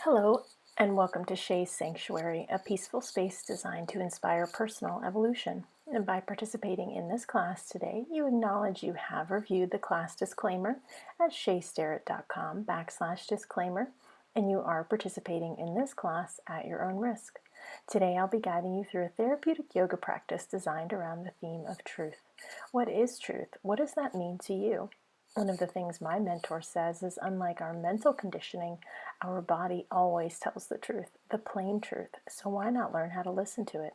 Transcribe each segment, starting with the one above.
Hello, and welcome to Shay's Sanctuary, a peaceful space designed to inspire personal evolution. And by participating in this class today, you acknowledge you have reviewed the class disclaimer at shaystarrett.com/disclaimer, and you are participating in this class at your own risk. Today, I'll be guiding you through a therapeutic yoga practice designed around the theme of truth. What is truth? What does that mean to you? One of the things my mentor says is unlike our mental conditioning, our body always tells the truth, the plain truth, so why not learn how to listen to it?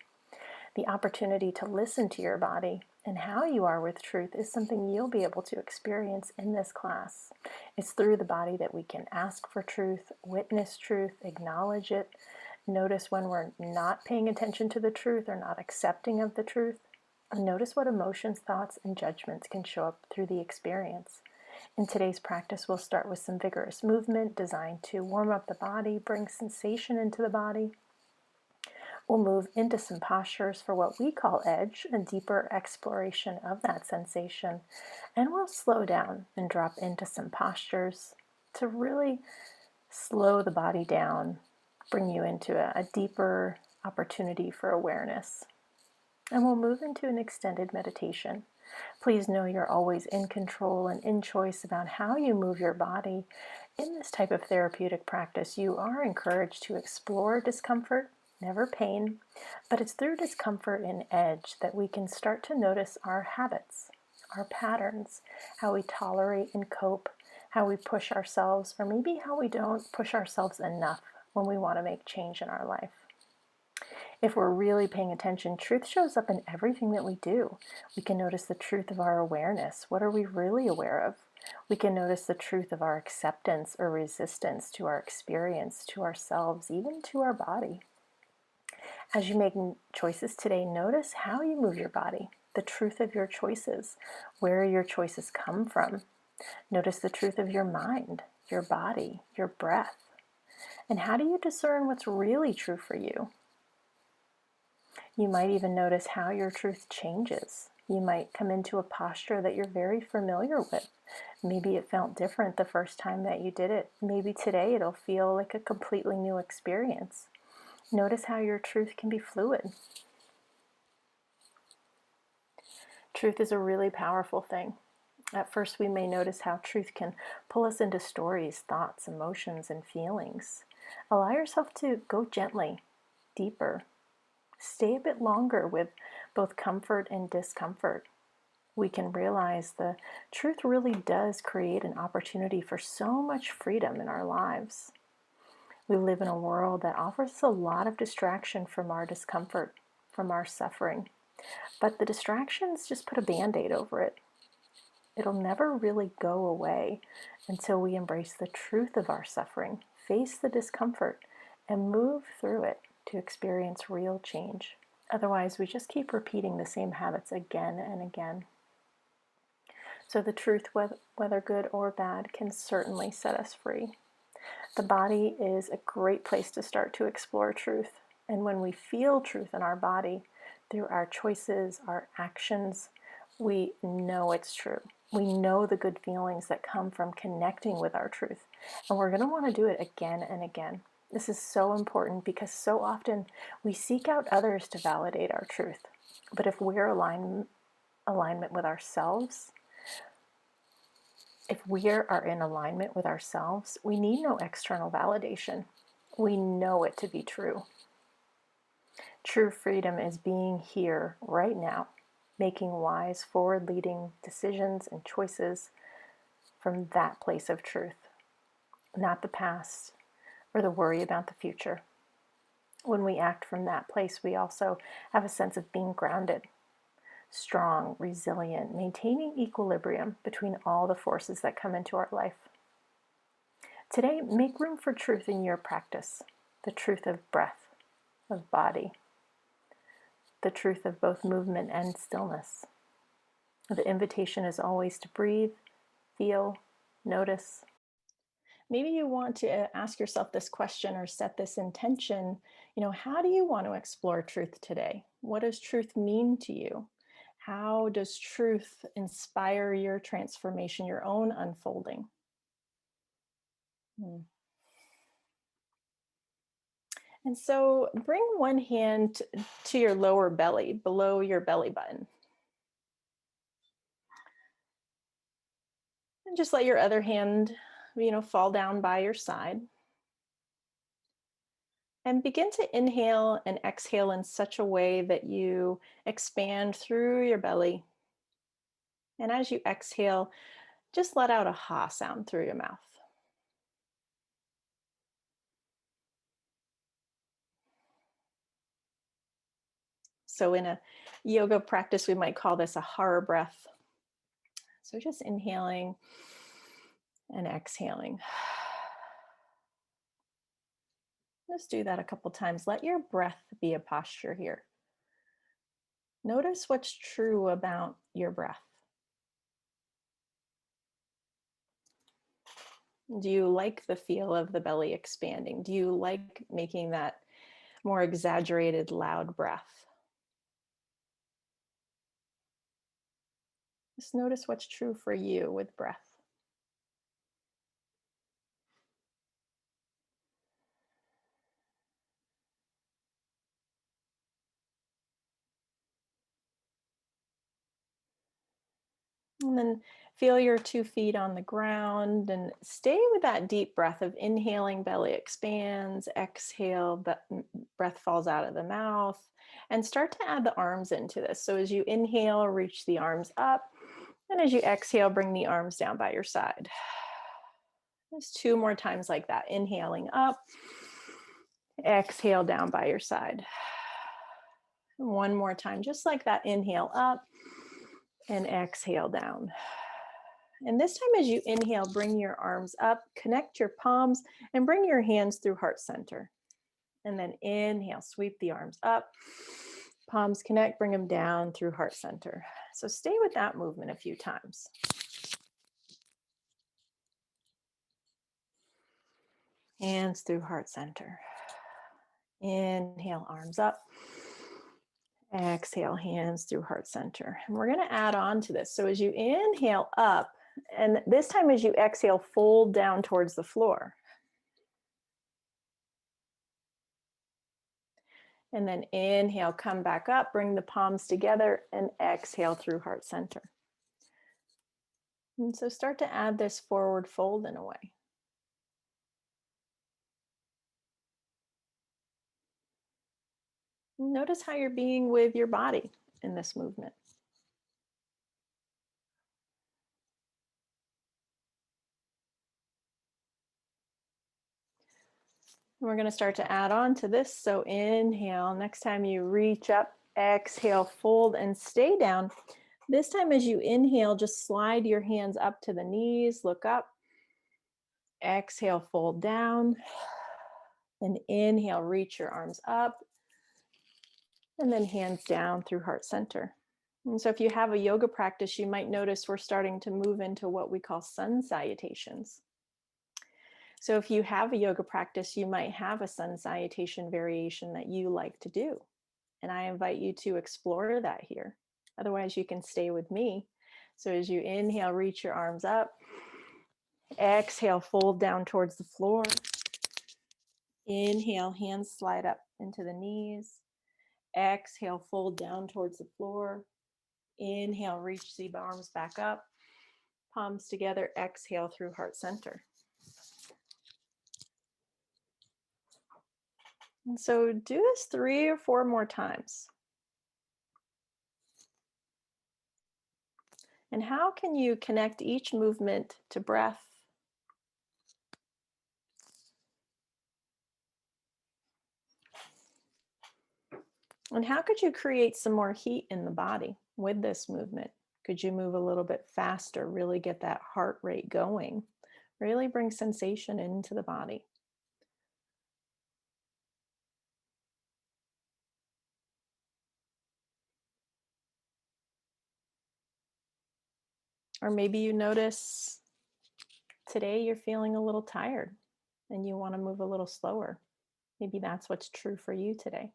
The opportunity to listen to your body and how you are with truth is something you'll be able to experience in this class. It's through the body that we can ask for truth, witness truth, acknowledge it, notice when we're not paying attention to the truth or not accepting of the truth, and notice what emotions, thoughts, and judgments can show up through the experience. In today's practice, we'll start with some vigorous movement designed to warm up the body, bring sensation into the body. We'll move into some postures for what we call edge, a deeper exploration of that sensation. And we'll slow down and drop into some postures to really slow the body down, bring you into a deeper opportunity for awareness. And we'll move into an extended meditation. Please know you're always in control and in choice about how you move your body. In this type of therapeutic practice, you are encouraged to explore discomfort, never pain, but it's through discomfort and edge that we can start to notice our habits, our patterns, how we tolerate and cope, how we push ourselves, or maybe how we don't push ourselves enough when we want to make change in our life. If we're really paying attention, truth shows up in everything that we do. We can notice the truth of our awareness. What are we really aware of? We can notice the truth of our acceptance or resistance to our experience, to ourselves, even to our body. As you make choices today, notice how you move your body, the truth of your choices, where your choices come from. Notice the truth of your mind, your body, your breath. And how do you discern what's really true for you? You might even notice how your truth changes. You might come into a posture that you're very familiar with. Maybe it felt different the first time that you did it. Maybe today it'll feel like a completely new experience. Notice how your truth can be fluid. Truth is a really powerful thing. At first, we may notice how truth can pull us into stories, thoughts, emotions, and feelings. Allow yourself to go gently, deeper. Stay a bit longer with both comfort and discomfort. We can realize the truth really does create an opportunity for so much freedom in our lives. We live in a world that offers us a lot of distraction from our discomfort, from our suffering. But the distractions just put a band-aid over it. It'll never really go away until we embrace the truth of our suffering, face the discomfort, and move through it to experience real change. Otherwise, we just keep repeating the same habits again and again. So the truth, whether good or bad, can certainly set us free. The body is a great place to start to explore truth. And when we feel truth in our body, through our choices, our actions, we know it's true. We know the good feelings that come from connecting with our truth. And we're going to want to do it again and again. This is so important because so often we seek out others to validate our truth. But if we're alignment with ourselves, if we are in alignment with ourselves, we need no external validation. We know it to be true. True freedom is being here right now, making wise, forward-leading decisions and choices from that place of truth, not the past or the worry about the future. When we act from that place, we also have a sense of being grounded, strong, resilient, maintaining equilibrium between all the forces that come into our life. Today, make room for truth in your practice, the truth of breath, of body, the truth of both movement and stillness. The invitation is always to breathe, feel, notice. Maybe you want to ask yourself this question or set this intention. How do you want to explore truth today? What does truth mean to you? How does truth inspire your transformation, your own unfolding? Hmm. And so bring one hand to your lower belly, below your belly button. And just let your other hand, fall down by your side. And begin to inhale and exhale in such a way that you expand through your belly. And as you exhale, just let out a ha sound through your mouth. So in a yoga practice, we might call this a hara breath. So just inhaling and exhaling. Just do that a couple times. Let your breath be a posture here. Notice what's true about your breath. Do you like the feel of the belly expanding? Do you like making that more exaggerated, loud breath? Just notice what's true for you with breath. And then feel your 2 feet on the ground and stay with that deep breath of inhaling, belly expands, exhale, breath falls out of the mouth, and start to add the arms into this. So as you inhale, reach the arms up, and as you exhale, bring the arms down by your side. Just 2 more times like that. Inhaling up, exhale down by your side. One more time, just like that. Inhale up and exhale down. And this time as you inhale, bring your arms up, connect your palms, and bring your hands through heart center. And then inhale, sweep the arms up, palms connect, bring them down through heart center. So stay with that movement a few times. Hands through heart center. Inhale, arms up. Exhale, hands through heart center. And we're going to add on to this. So as you inhale up, and this time as you exhale, fold down towards the floor. And then inhale, come back up, bring the palms together, and exhale through heart center. And so start to add this forward fold in a way. Notice how you're being with your body in this movement. And we're going to start to add on to this. So inhale, next time you reach up, exhale, fold, and stay down. This time as you inhale, just slide your hands up to the knees, look up, exhale, fold down, and inhale, reach your arms up, and then hands down through heart center. And so if you have a yoga practice, you might notice we're starting to move into what we call sun salutations. So if you have a yoga practice, you might have a sun salutation variation that you like to do. And I invite you to explore that here. Otherwise, you can stay with me. So as you inhale, reach your arms up. Exhale, fold down towards the floor. Inhale, hands slide up into the knees. Exhale, fold down towards the floor. Inhale, reach the arms back up. Palms together, exhale through heart center. And so do this 3 or 4 more times. And how can you connect each movement to breath? And how could you create some more heat in the body with this movement? Could you move a little bit faster, really get that heart rate going, really bring sensation into the body? Or maybe you notice today you're feeling a little tired and you want to move a little slower. Maybe that's what's true for you today.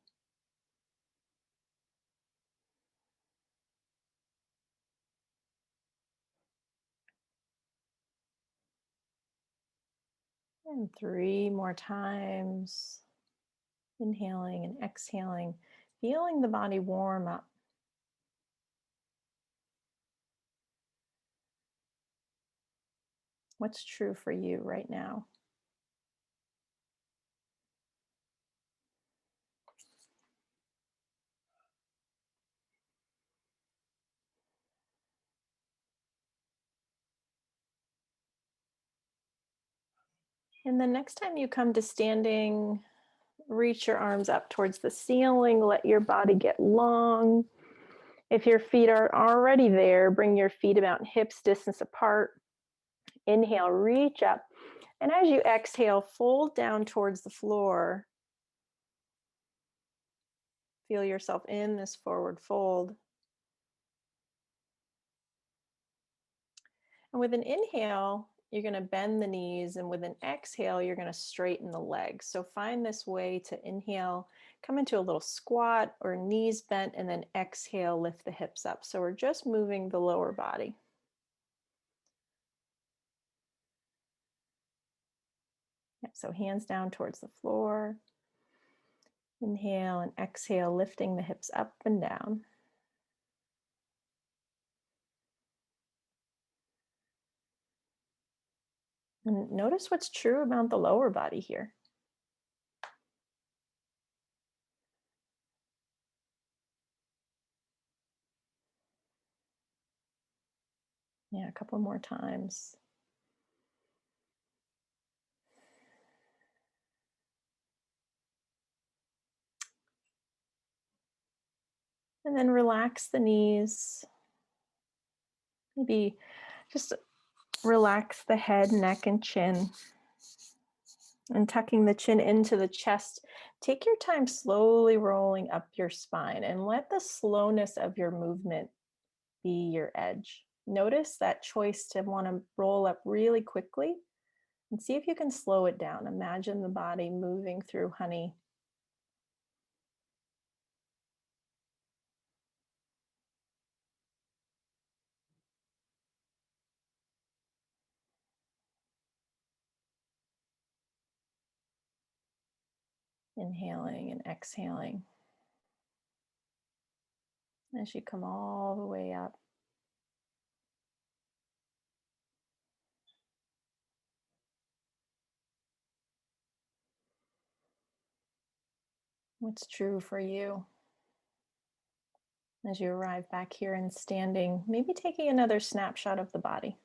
And 3 more times. Inhaling and exhaling, feeling the body warm up. What's true for you right now? And the next time you come to standing, reach your arms up towards the ceiling, let your body get long. If your feet are already there, bring your feet about hips distance apart. Inhale, reach up. And as you exhale, fold down towards the floor. Feel yourself in this forward fold. And with an inhale, you're going to bend the knees, and with an exhale, you're going to straighten the legs. So find this way to inhale, come into a little squat or knees bent, and then exhale, lift the hips up. So we're just moving the lower body. So hands down towards the floor. Inhale and exhale, lifting the hips up and down. And notice what's true about the lower body here. Yeah, a couple more times. And then relax the knees. Maybe just relax the head, neck, and chin. And tucking the chin into the chest, take your time slowly rolling up your spine and let the slowness of your movement be your edge. Notice that choice to want to roll up really quickly and see if you can slow it down. Imagine the body moving through honey. Inhaling and exhaling as you come all the way up. What's true for you? As you arrive back here and standing, maybe taking another snapshot of the body.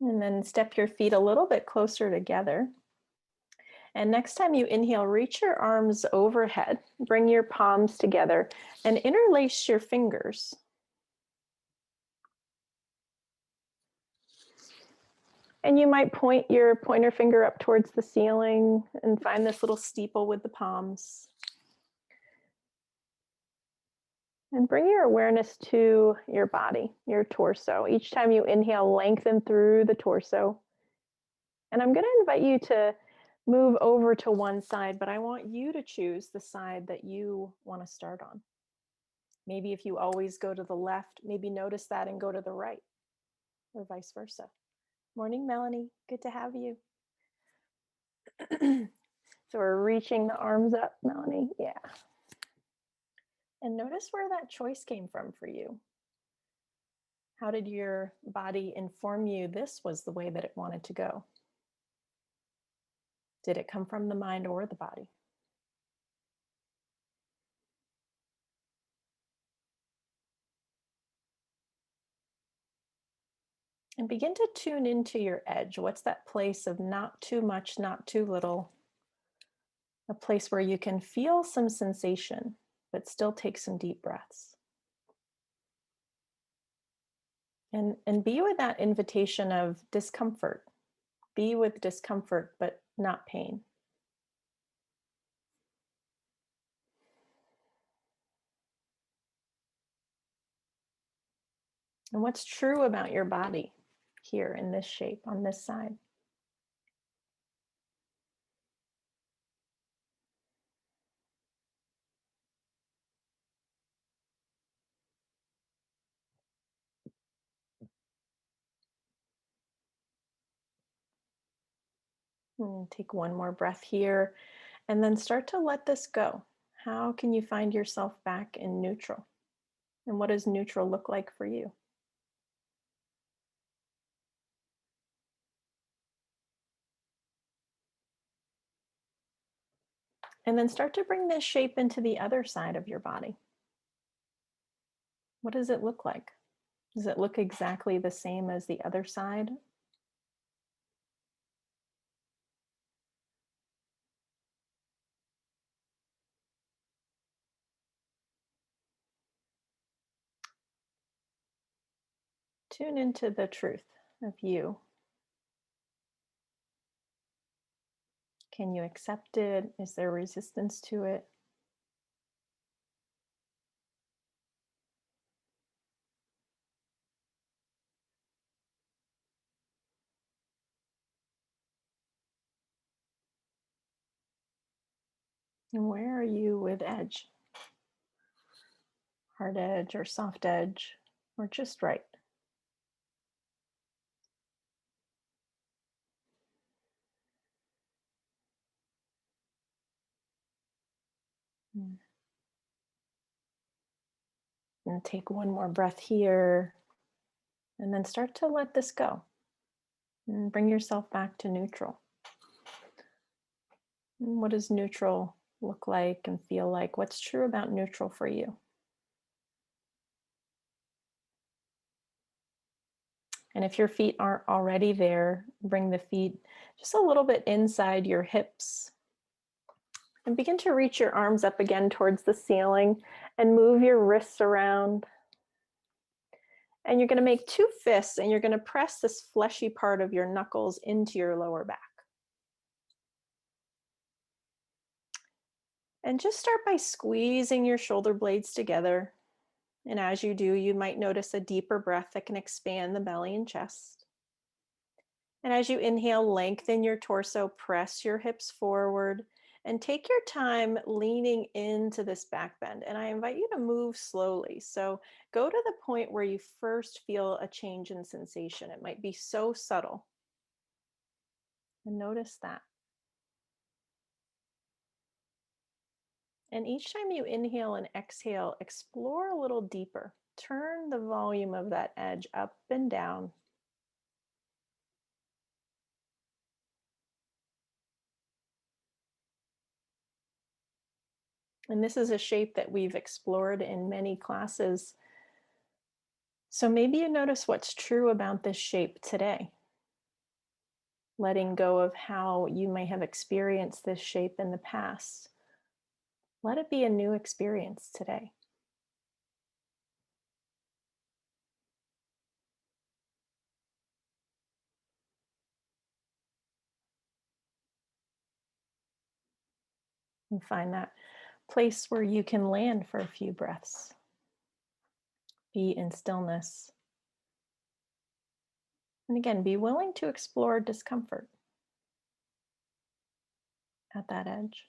And then step your feet a little bit closer together. And next time you inhale, reach your arms overhead, bring your palms together, and interlace your fingers. And you might point your pointer finger up towards the ceiling and find this little steeple with the palms. And bring your awareness to your body, your torso. Each time you inhale, lengthen through the torso. And I'm going to invite you to move over to one side, but I want you to choose the side that you want to start on. Maybe if you always go to the left, maybe notice that and go to the right, or vice versa. Morning, Melanie. Good to have you. So we're reaching the arms up, Melanie. Yeah. And notice where that choice came from for you. How did your body inform you this was the way that it wanted to go? Did it come from the mind or the body? And begin to tune into your edge. What's that place of not too much, not too little? A place where you can feel some sensation, but still take some deep breaths. And be with that invitation of discomfort. Be with discomfort, but not pain. And what's true about your body here in this shape, on this side? And take one more breath here, and then start to let this go. How can you find yourself back in neutral? And what does neutral look like for you? And then start to bring this shape into the other side of your body. What does it look like? Does it look exactly the same as the other side? Tune into the truth of you. Can you accept it? Is there resistance to it? And where are you with edge? Hard edge or soft edge, or just right? Mm. And take one more breath here, and then start to let this go. And bring yourself back to neutral. And what does neutral look like and feel like? What's true about neutral for you? And if your feet aren't already there, bring the feet just a little bit inside your hips. And begin to reach your arms up again towards the ceiling and move your wrists around. And you're going to make two fists, and you're going to press this fleshy part of your knuckles into your lower back. And just start by squeezing your shoulder blades together. And as you do, you might notice a deeper breath that can expand the belly and chest. And as you inhale, lengthen your torso, press your hips forward, and take your time leaning into this back bend. And I invite you to move slowly. So go to the point where you first feel a change in sensation. It might be so subtle. And notice that. And each time you inhale and exhale, explore a little deeper. Turn the volume of that edge up and down. And this is a shape that we've explored in many classes. So maybe you notice what's true about this shape today. Letting go of how you may have experienced this shape in the past. Let it be a new experience today. And find that place where you can land for a few breaths. Be in stillness. And again, be willing to explore discomfort at that edge.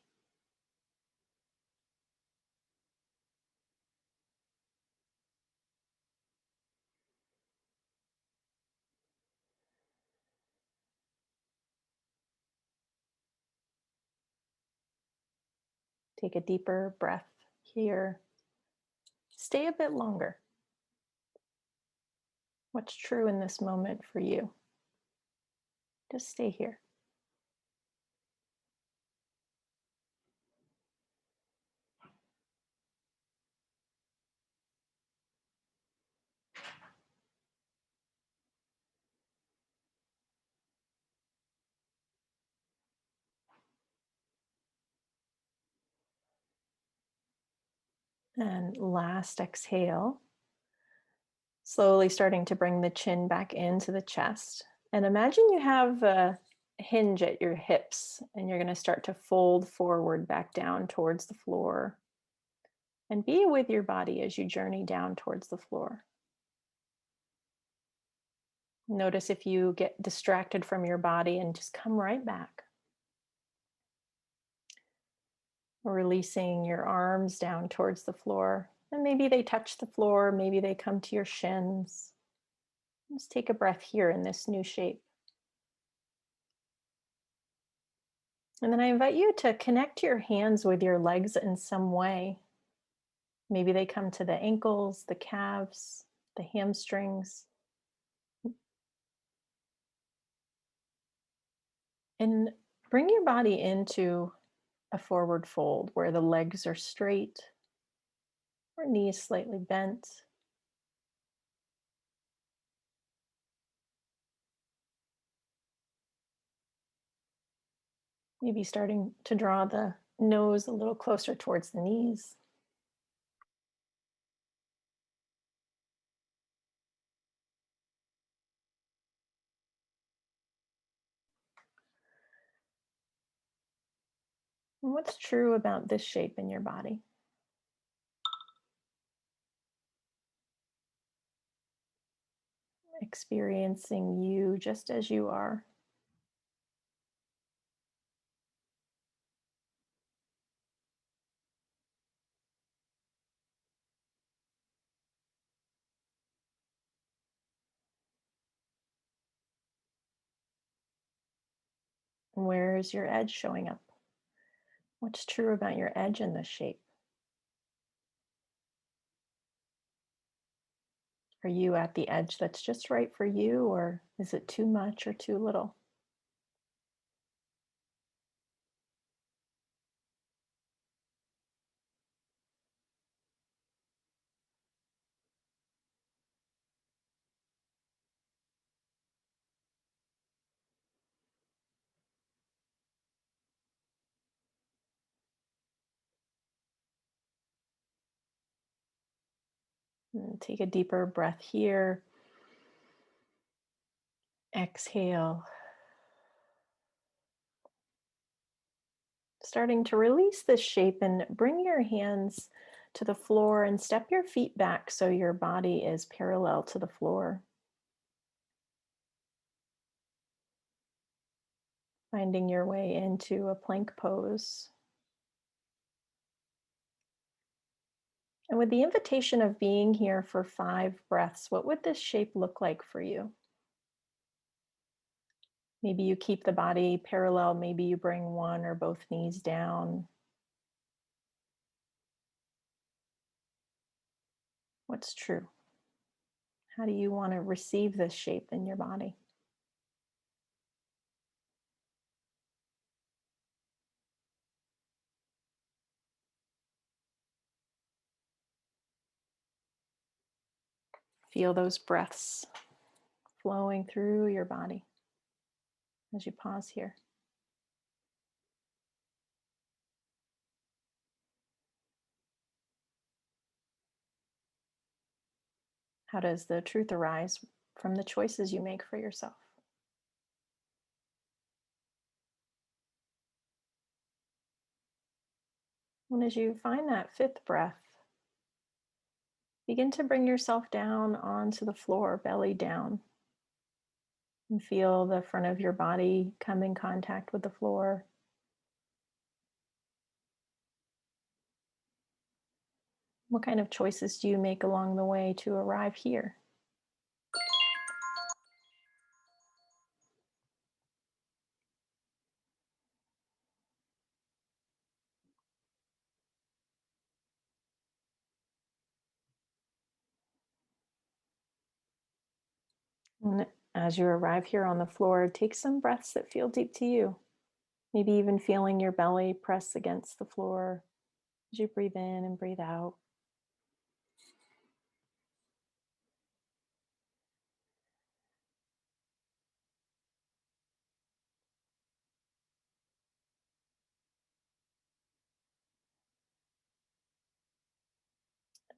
Take a deeper breath here. Stay a bit longer. What's true in this moment for you? Just stay here. And last exhale, slowly starting to bring the chin back into the chest. And imagine you have a hinge at your hips, and you're going to start to fold forward back down towards the floor. And be with your body as you journey down towards the floor. Notice if you get distracted from your body and just come right back. Releasing your arms down towards the floor. And maybe they touch the floor, maybe they come to your shins. Just take a breath here in this new shape. And then I invite you to connect your hands with your legs in some way. Maybe they come to the ankles, the calves, the hamstrings, and bring your body into a forward fold where the legs are straight or knees slightly bent. Maybe starting to draw the nose a little closer towards the knees. And what's true about this shape in your body? Experiencing you just as you are. And where is your edge showing up? What's true about your edge in this shape? Are you at the edge that's just right for you, or is it too much or too little? And take a deeper breath here. Exhale. Starting to release this shape and bring your hands to the floor and step your feet back so your body is parallel to the floor. Finding your way into a plank pose. And with the invitation of being here for 5 breaths, what would this shape look like for you? Maybe you keep the body parallel. Maybe you bring one or both knees down. What's true? How do you want to receive this shape in your body? Feel those breaths flowing through your body as you pause here. How does the truth arise from the choices you make for yourself? And as you find that 5th breath, begin to bring yourself down onto the floor, belly down, and feel the front of your body come in contact with the floor. What kind of choices do you make along the way to arrive here? And as you arrive here on the floor, take some breaths that feel deep to you. Maybe even feeling your belly press against the floor as you breathe in and breathe out.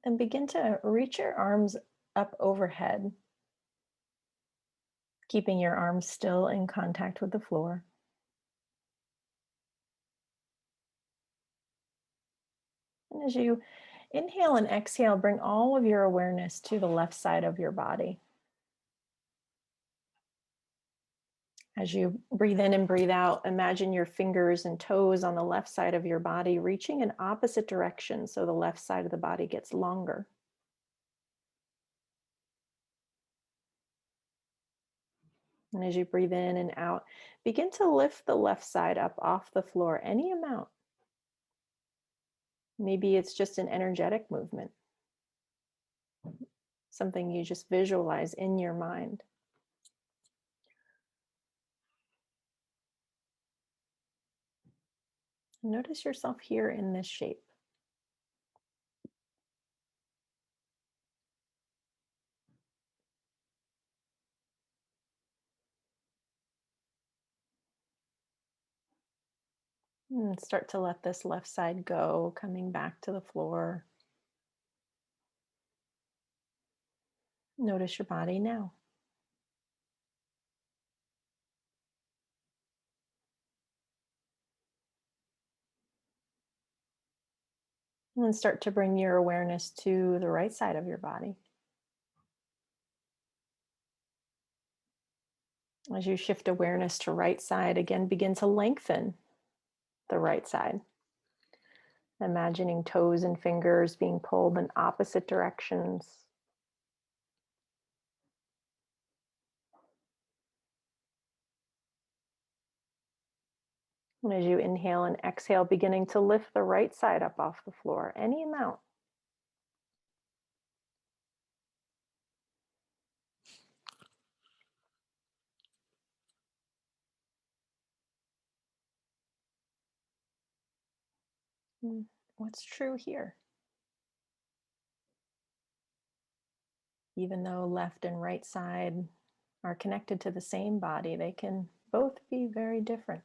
And begin to reach your arms up overhead, keeping your arms still in contact with the floor. And as you inhale and exhale, bring all of your awareness to the left side of your body. As you breathe in and breathe out, imagine your fingers and toes on the left side of your body reaching in opposite directions so the left side of the body gets longer. And as you breathe in and out, begin to lift the left side up off the floor, any amount. Maybe it's just an energetic movement, something you just visualize in your mind. Notice yourself here in this shape. And start to let this left side go, coming back to the floor. Notice your body now. And then start to bring your awareness to the right side of your body. As you shift awareness to right side, again, begin to lengthen the right side. Imagining toes and fingers being pulled in opposite directions. And as you inhale and exhale, beginning to lift the right side up off the floor, any amount. What's true here? Even though left and right side are connected to the same body, they can both be very different.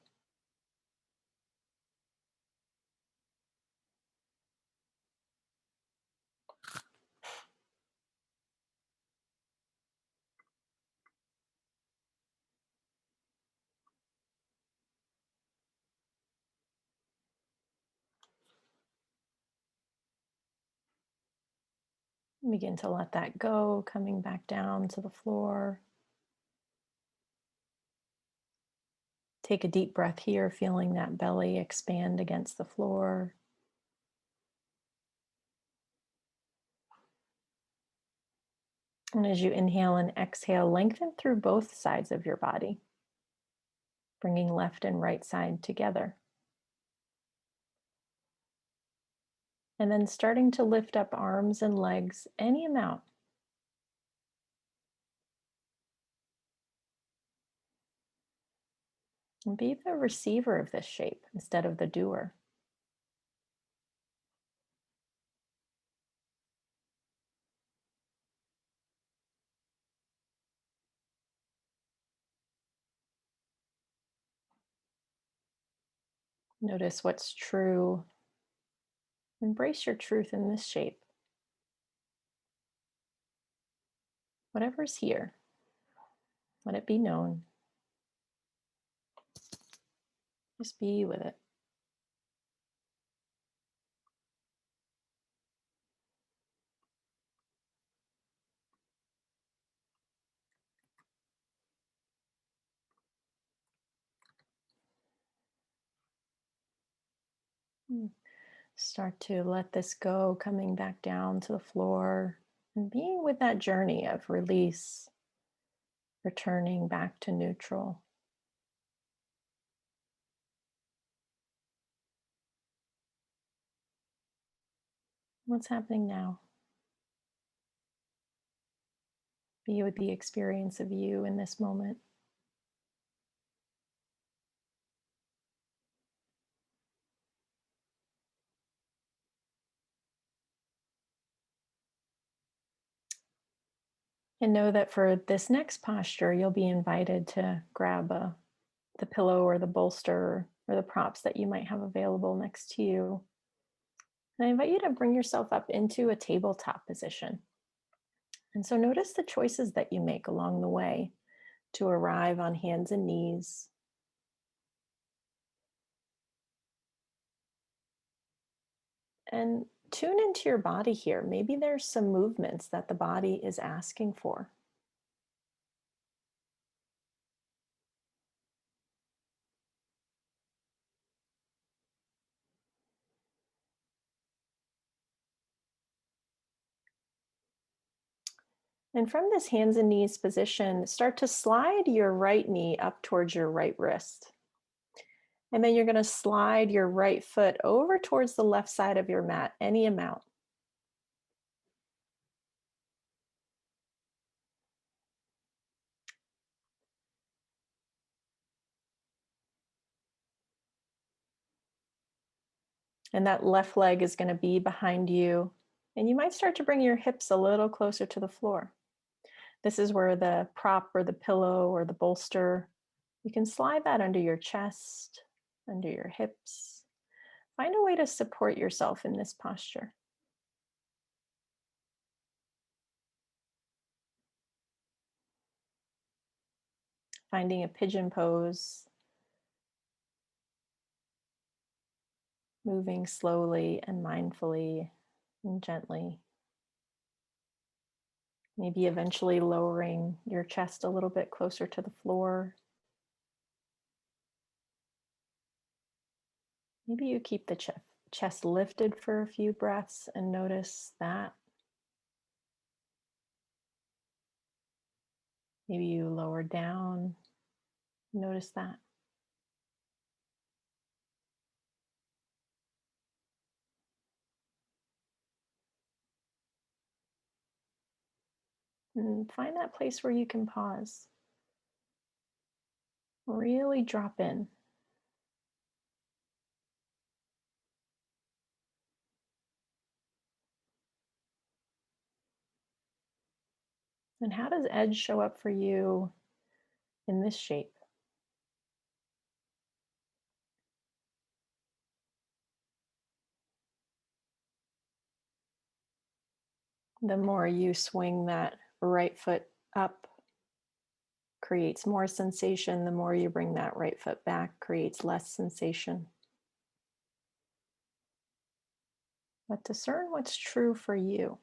Begin to let that go, coming back down to the floor. Take a deep breath here, feeling that belly expand against the floor. And as you inhale and exhale, lengthen through both sides of your body, bringing left and right side together. And then starting to lift up arms and legs any amount. And be the receiver of this shape instead of the doer. Notice what's true. Embrace your truth in this shape. Whatever's here, let it be known. Just be with it. Start to let this go, coming back down to the floor and being with that journey of release, returning back to neutral. What's happening now? Be with the experience of you in this moment. And know that for this next posture, you'll be invited to grab the pillow or the bolster or the props that you might have available next to you. And I invite you to bring yourself up into a tabletop position. And so notice the choices that you make along the way to arrive on hands and knees. And tune into your body here. Maybe there's some movements that the body is asking for. And from this hands and knees position, start to slide your right knee up towards your right wrist. And then you're going to slide your right foot over towards the left side of your mat, any amount. And that left leg is going to be behind you. And you might start to bring your hips a little closer to the floor. This is where the prop or the pillow or the bolster, you can slide that under your chest, under your hips. Find a way to support yourself in this posture. Finding a pigeon pose, moving slowly and mindfully and gently. Maybe eventually lowering your chest a little bit closer to the floor. Maybe you keep the chest lifted for a few breaths and notice that. Maybe you lower down, notice that. And find that place where you can pause. Really drop in. And how does edge show up for you in this shape? The more you swing that right foot up, creates more sensation. The more you bring that right foot back, creates less sensation. But discern what's true for you.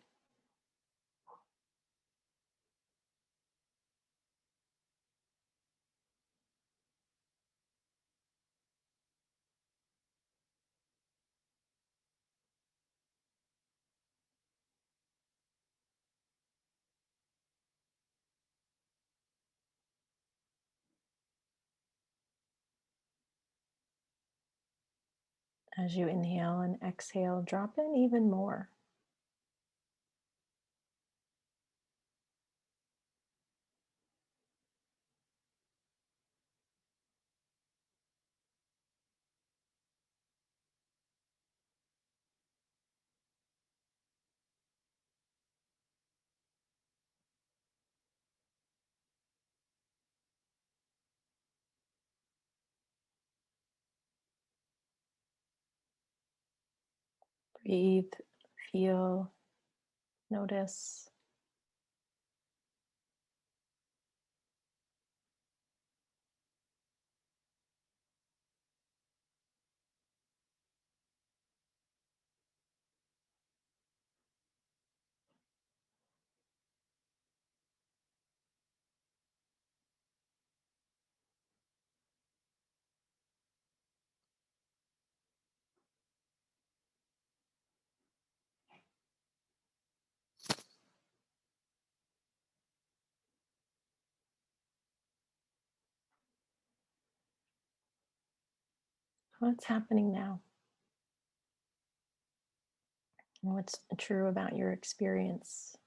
As you inhale and exhale, drop in even more. Breathe, feel, notice. What's happening now? And what's true about your experience?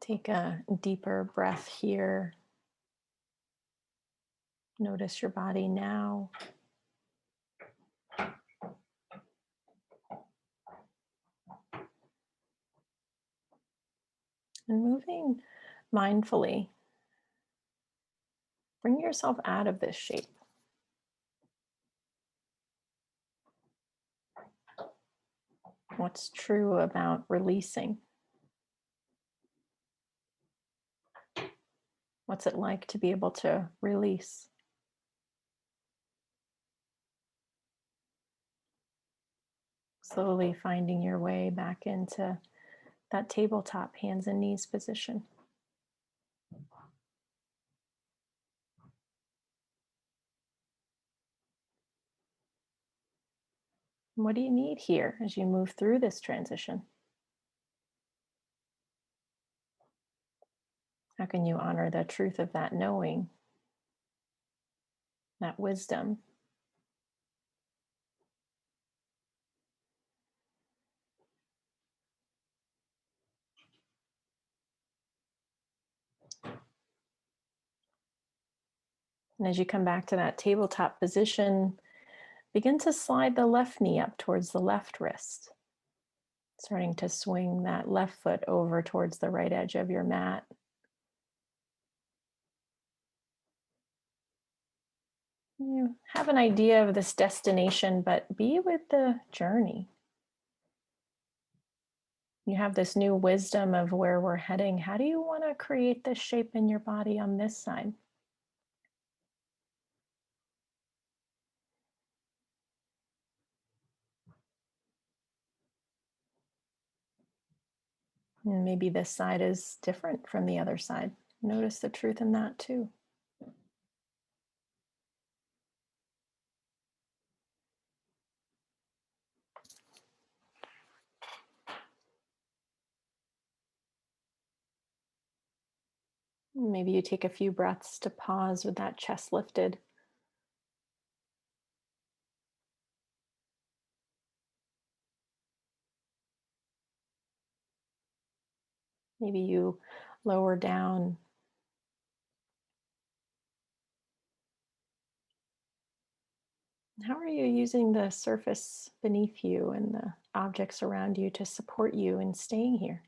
Take a deeper breath here. Notice your body now. And moving mindfully, bring yourself out of this shape. What's true about releasing? What's it like to be able to release? Slowly finding your way back into that tabletop hands and knees position. What do you need here as you move through this transition? How can you honor the truth of that knowing, that wisdom? And as you come back to that tabletop position, begin to slide the left knee up towards the left wrist, starting to swing that left foot over towards the right edge of your mat. You have an idea of this destination, but be with the journey. You have this new wisdom of where we're heading. How do you want to create this shape in your body on this side? And maybe this side is different from the other side. Notice the truth in that too. Maybe you take a few breaths to pause with that chest lifted. Maybe you lower down. How are you using the surface beneath you and the objects around you to support you in staying here?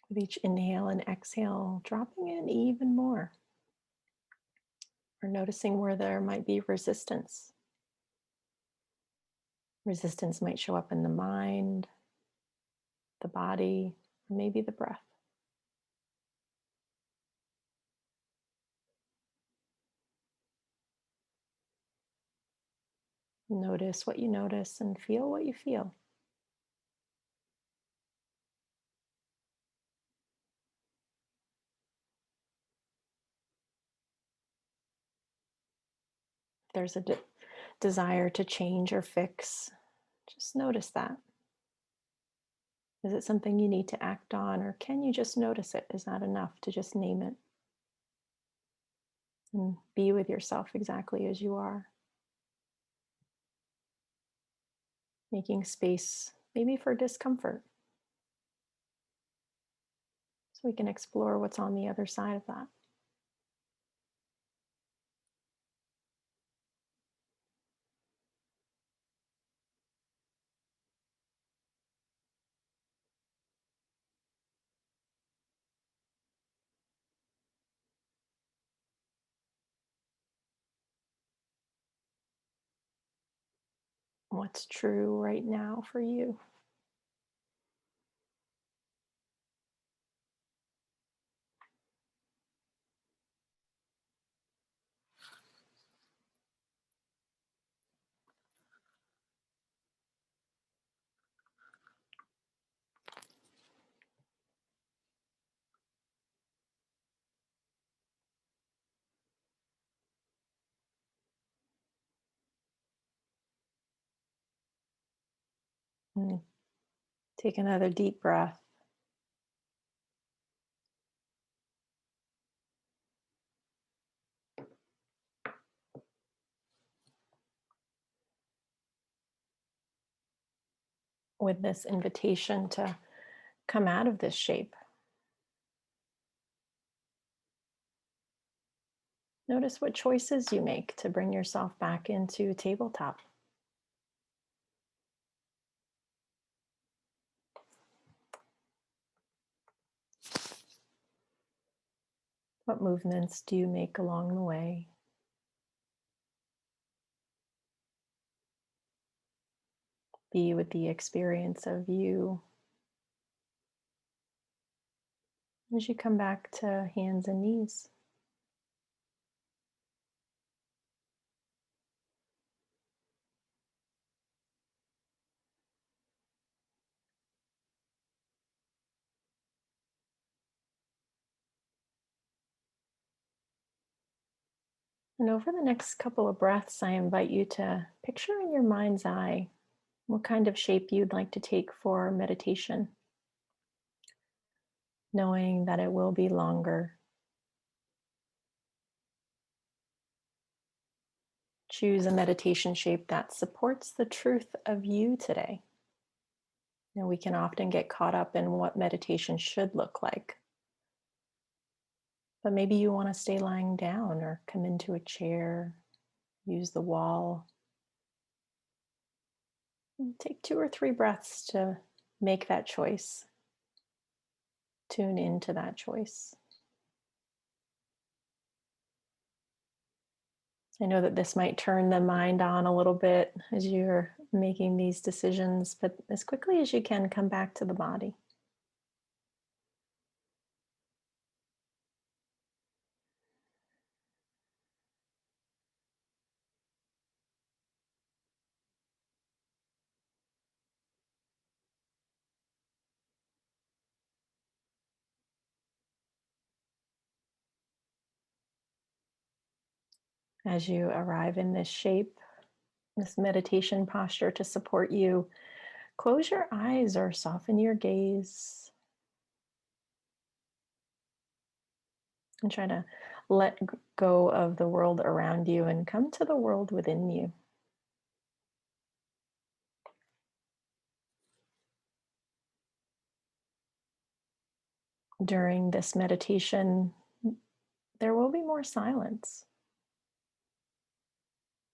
With each inhale and exhale, dropping in even more, or noticing where there might be resistance. Resistance might show up in the mind, the body, or maybe the breath. Notice what you notice and feel what you feel. If there's a desire to change or fix, just notice that. Is it something you need to act on, or can you just notice it? Is that enough to just name it and be with yourself exactly as you are? Making space, maybe for discomfort, so we can explore what's on the other side of that. What's true right now for you? And take another deep breath. With this invitation to come out of this shape. Notice what choices you make to bring yourself back into tabletop. What movements do you make along the way? Be with the experience of you as you come back to hands and knees. And over the next couple of breaths, I invite you to picture in your mind's eye what kind of shape you'd like to take for meditation, knowing that it will be longer. Choose a meditation shape that supports the truth of you today. And we can often get caught up in what meditation should look like. But maybe you want to stay lying down or come into a chair, use the wall. And take 2 or 3 breaths to make that choice. Tune into that choice. I know that this might turn the mind on a little bit as you're making these decisions, but as quickly as you can, come back to the body. As you arrive in this shape, this meditation posture to support you, close your eyes or soften your gaze and try to let go of the world around you and come to the world within you. During this meditation, there will be more silence.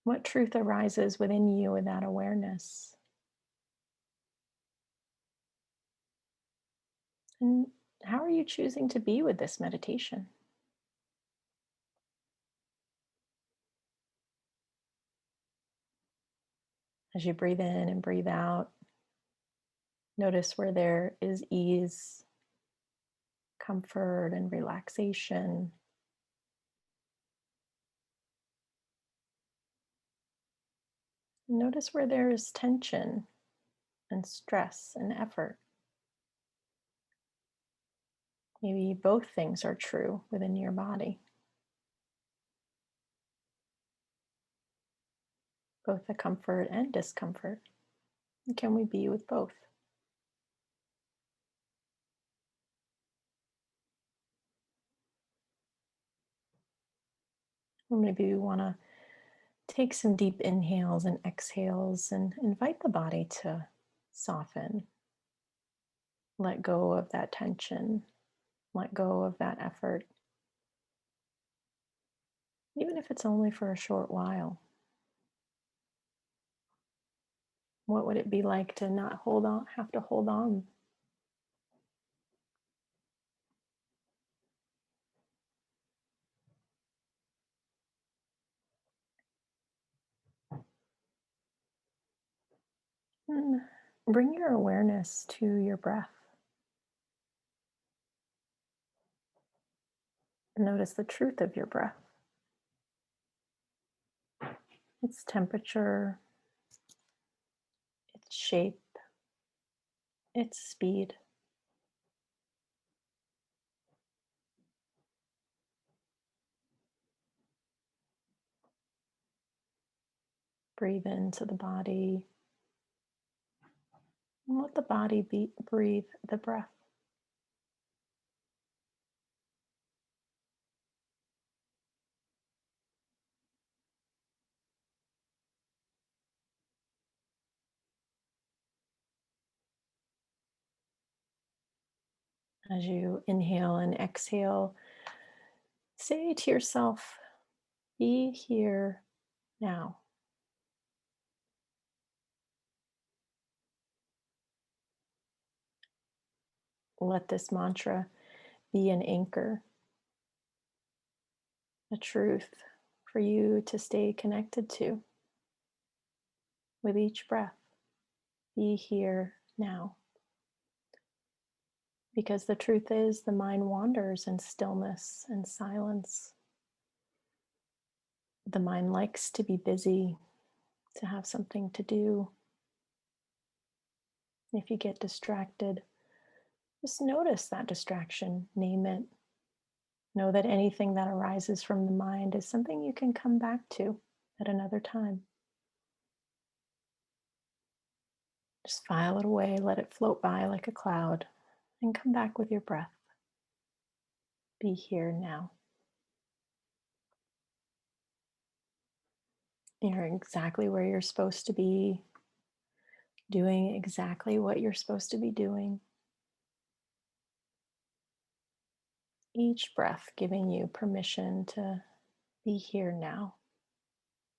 What truth arises within you with that awareness? And how are you choosing to be with this meditation? As you breathe in and breathe out, notice where there is ease, comfort, and relaxation. Notice where there is tension and stress and effort. Maybe both things are true within your body, both the comfort and discomfort. Can we be with both? Or maybe we want to take some deep inhales and exhales and invite the body to soften, let go of that tension, let go of that effort, even if it's only for a short while. What would it be like to not hold on, have to hold on? And bring your awareness to your breath. Notice the truth of your breath, its temperature, its shape, its speed. Breathe into the body and let the body breathe the breath. As you inhale and exhale, say to yourself, Be here now. Let this mantra be an anchor, a truth for you to stay connected to with each breath. Be here now. Because the truth is, the mind wanders in stillness and silence. The mind likes to be busy, to have something to do. If you get distracted, just notice that distraction, name it. Know that anything that arises from the mind is something you can come back to at another time. Just file it away, let it float by like a cloud, and come back with your breath. Be here now. You're exactly where you're supposed to be, doing exactly what you're supposed to be doing. Each breath giving you permission to be here now.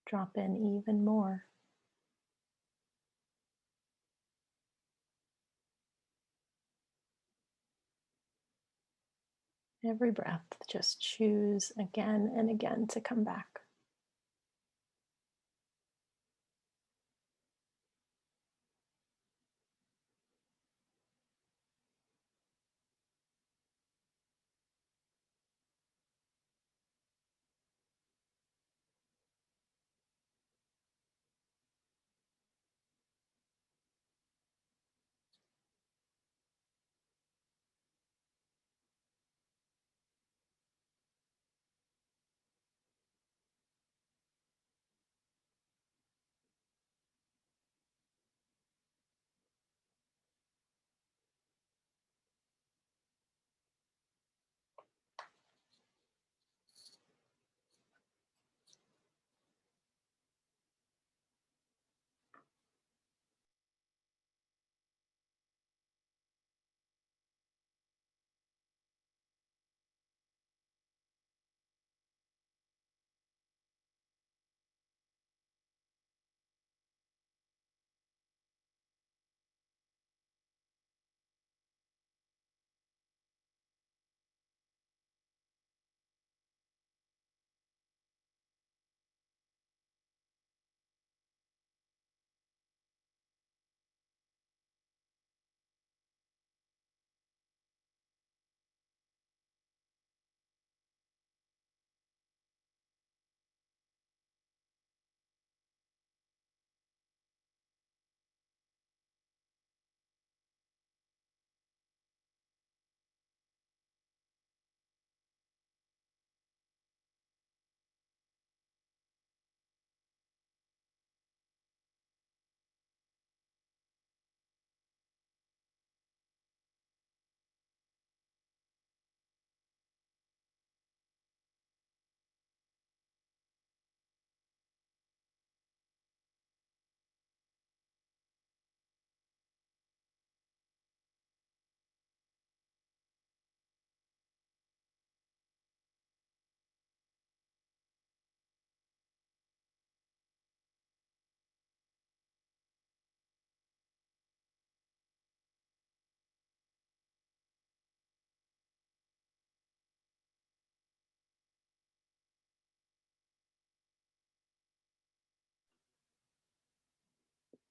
Drop in even more. Every breath, just choose again and again to come back.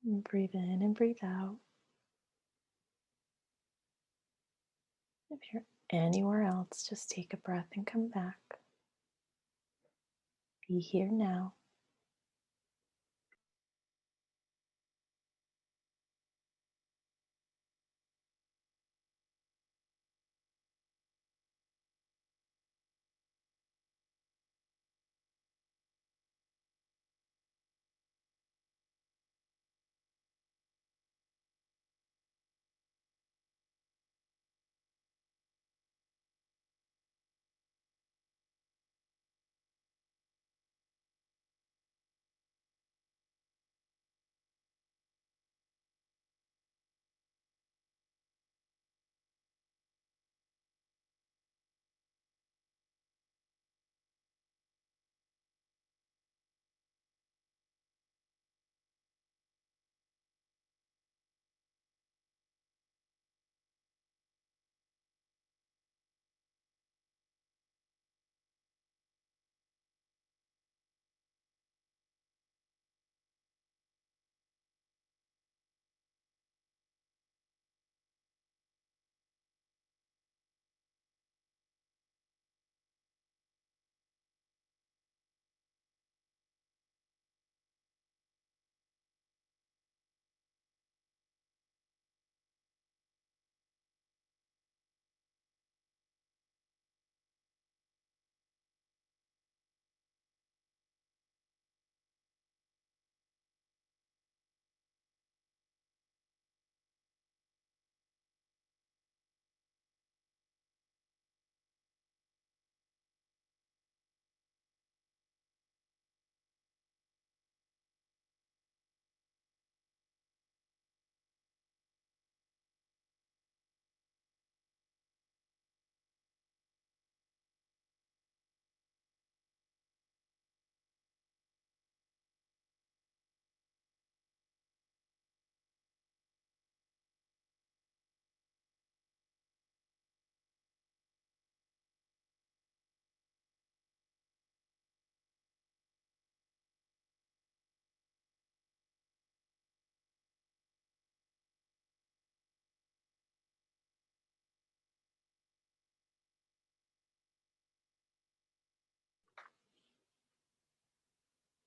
And breathe in and breathe out. If you're anywhere else, just take a breath and come back. Be here now.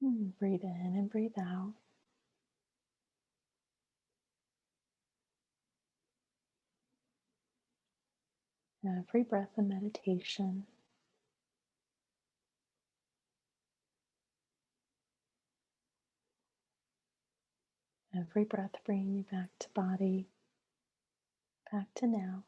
Breathe in and breathe out. Every breath a meditation. Every breath bringing you back to body, back to now.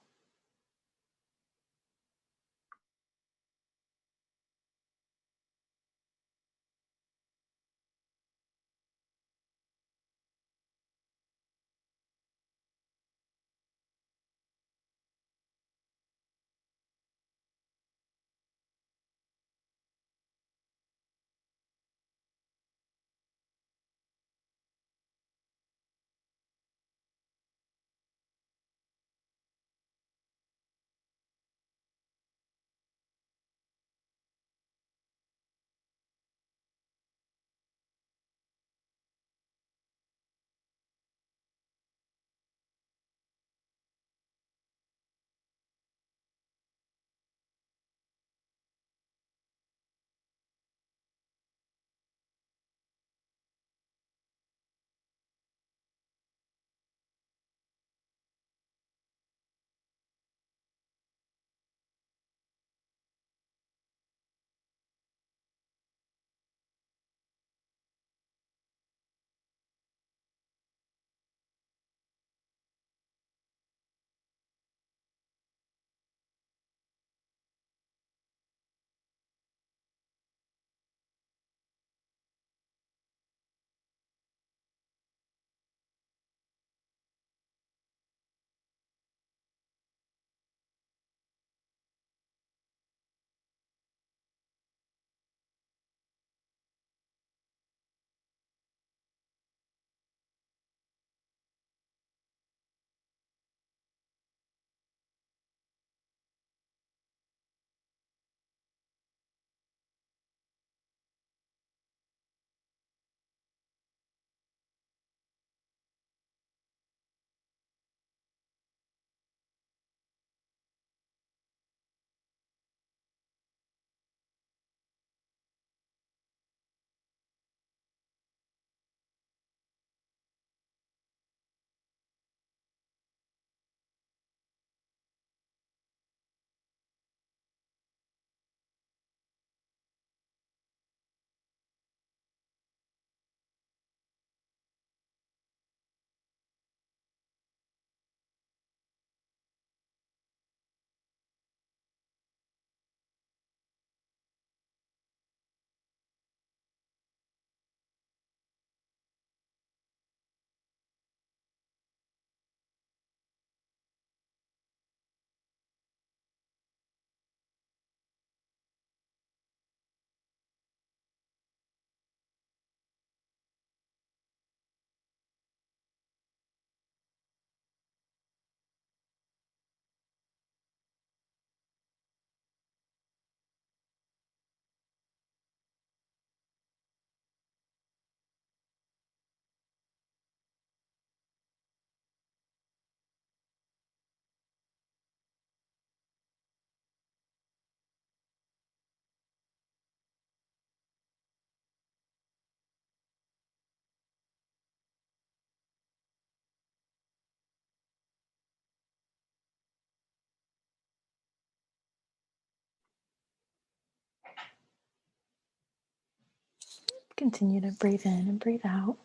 Continue to breathe in and breathe out.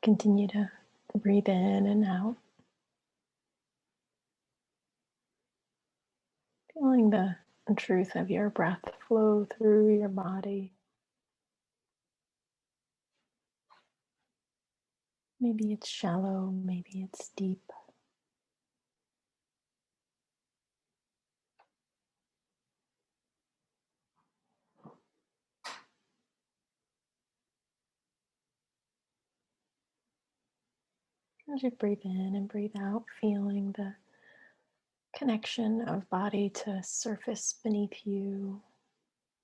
Continue to breathe in and out, feeling the truth of your breath flow through your body. Maybe it's shallow, maybe it's deep. As you breathe in and breathe out, feeling the connection of body to surface beneath you,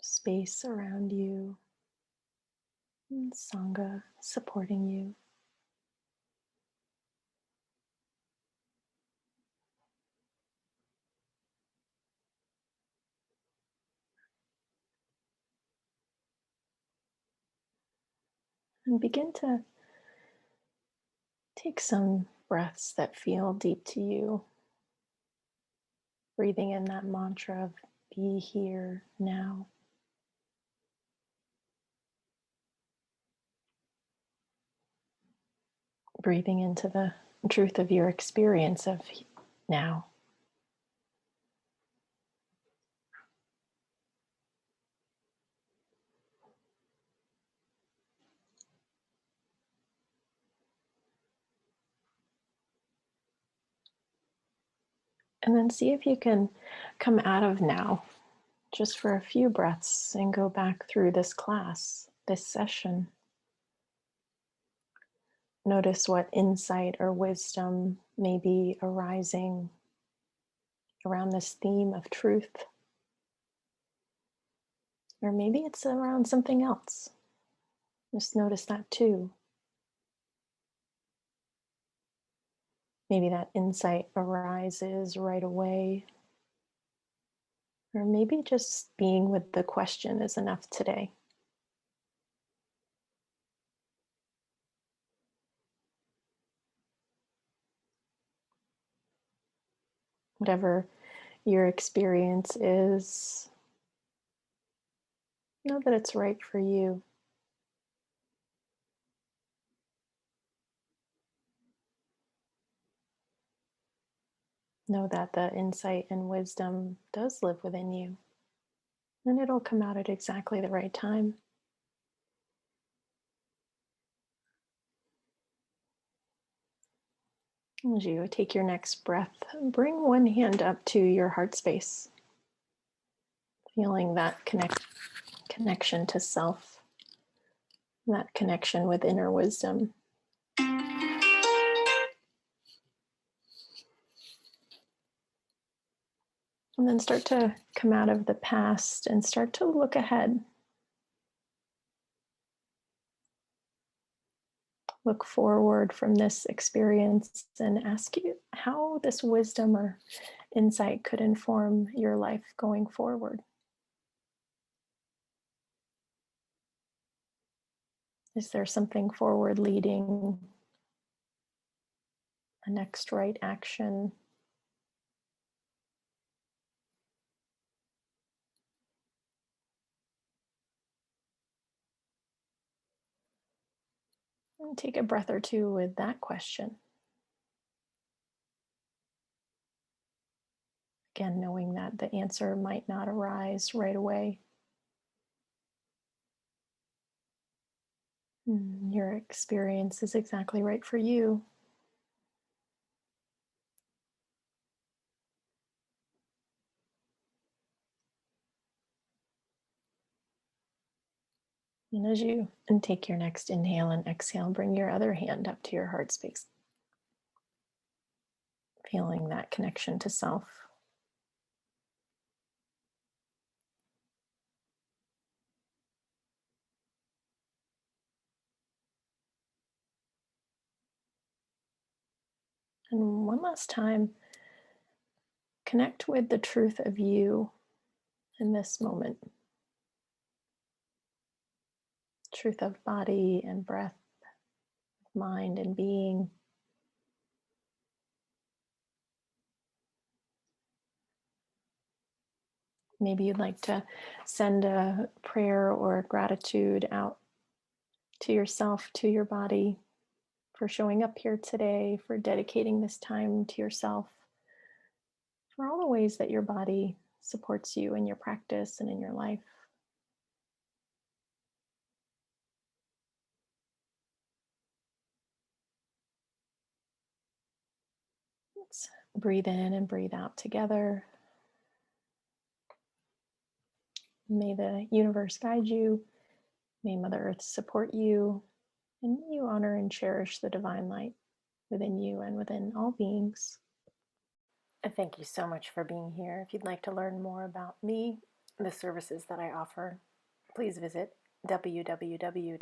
space around you, and Sangha supporting you. And begin to take some breaths that feel deep to you, breathing in that mantra of be here now. Breathing into the truth of your experience of now. And then see if you can come out of now just for a few breaths and go back through this class, this session. Notice what insight or wisdom may be arising around this theme of truth. Or maybe it's around something else. Just notice that too. Maybe that insight arises right away. Or maybe just being with the question is enough today. Whatever your experience is, know that it's right for you. Know that the insight and wisdom does live within you, and it'll come out at exactly the right time. As you take your next breath, bring one hand up to your heart space, feeling that connection to self, that connection with inner wisdom. And then start to come out of the past and start to look ahead. Look forward from this experience and ask you how this wisdom or insight could inform your life going forward. Is there something forward leading, a next right action? And take a breath or two with that question. Again, knowing that the answer might not arise right away. Your experience is exactly right for you. And as you take your next inhale and exhale, bring your other hand up to your heart space. Feeling that connection to self. And one last time, connect with the truth of you in this moment. Truth of body and breath, mind and being. Maybe you'd like to send a prayer or gratitude out to yourself, to your body, for showing up here today, for dedicating this time to yourself, for all the ways that your body supports you in your practice and in your life. Let's breathe in and breathe out together. May the universe guide you. May Mother Earth support you. And may you honor and cherish the divine light within you and within all beings. Thank you so much for being here. If you'd like to learn more about me, the services that I offer, please visit www.shae.us.